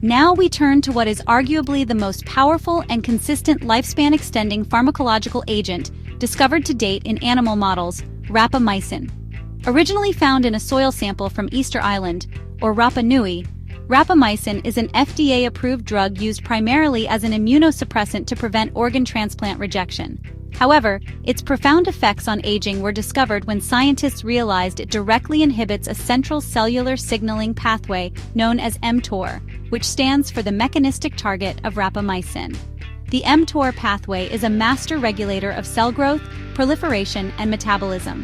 Now we turn to what is arguably the most powerful and consistent lifespan-extending pharmacological agent discovered to date in animal models, rapamycin. Originally found in a soil sample from Easter Island, or Rapa Nui, rapamycin is an FDA-approved drug used primarily as an immunosuppressant to prevent organ transplant rejection. However, its profound effects on aging were discovered when scientists realized it directly inhibits a central cellular signaling pathway known as mTOR, which stands for the mechanistic target of rapamycin. The mTOR pathway is a master regulator of cell growth, proliferation, and metabolism.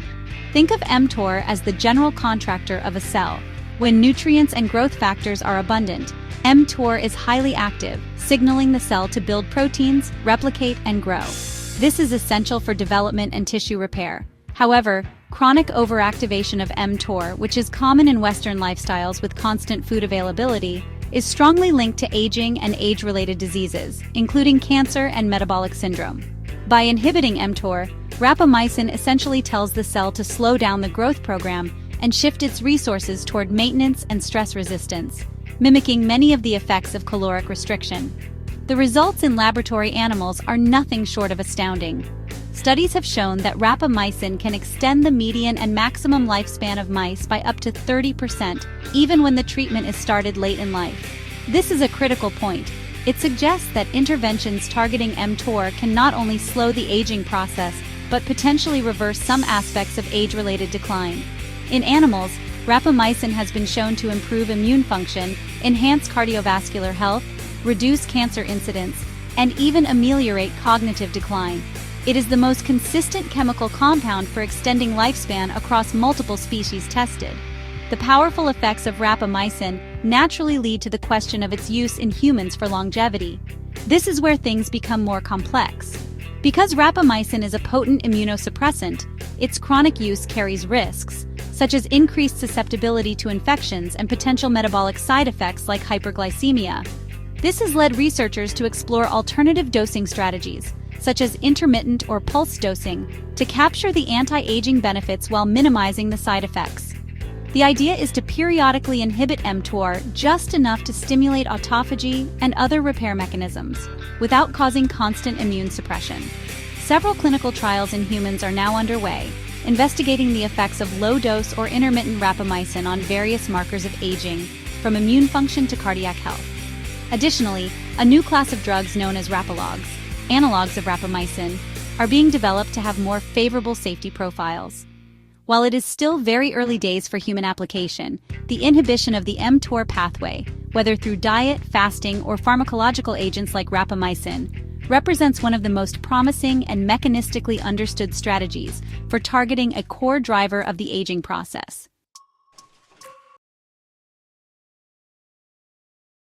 Think of mTOR as the general contractor of a cell. When nutrients and growth factors are abundant, mTOR is highly active, signaling the cell to build proteins, replicate, and grow. This is essential for development and tissue repair. However, chronic overactivation of mTOR, which is common in Western lifestyles with constant food availability, is strongly linked to aging and age-related diseases, including cancer and metabolic syndrome. By inhibiting mTOR, rapamycin essentially tells the cell to slow down the growth program and shift its resources toward maintenance and stress resistance, mimicking many of the effects of caloric restriction. The results in laboratory animals are nothing short of astounding. Studies have shown that rapamycin can extend the median and maximum lifespan of mice by up to 30%, even when the treatment is started late in life. This is a critical point. It suggests that interventions targeting mTOR can not only slow the aging process, but potentially reverse some aspects of age-related decline. In animals, rapamycin has been shown to improve immune function, enhance cardiovascular health, reduce cancer incidence, and even ameliorate cognitive decline. It is the most consistent chemical compound for extending lifespan across multiple species tested. The powerful effects of rapamycin naturally lead to the question of its use in humans for longevity. This is where things become more complex. Because rapamycin is a potent immunosuppressant, its chronic use carries risks, such as increased susceptibility to infections and potential metabolic side effects like hyperglycemia. This has led researchers to explore alternative dosing strategies, such as intermittent or pulse dosing, to capture the anti-aging benefits while minimizing the side effects. The idea is to periodically inhibit mTOR just enough to stimulate autophagy and other repair mechanisms, without causing constant immune suppression. Several clinical trials in humans are now underway, investigating the effects of low-dose or intermittent rapamycin on various markers of aging, from immune function to cardiac health. Additionally, a new class of drugs known as rapalogs, analogs of rapamycin, are being developed to have more favorable safety profiles. While it is still very early days for human application, the inhibition of the mTOR pathway, whether through diet, fasting, or pharmacological agents like rapamycin, represents one of the most promising and mechanistically understood strategies for targeting a core driver of the aging process.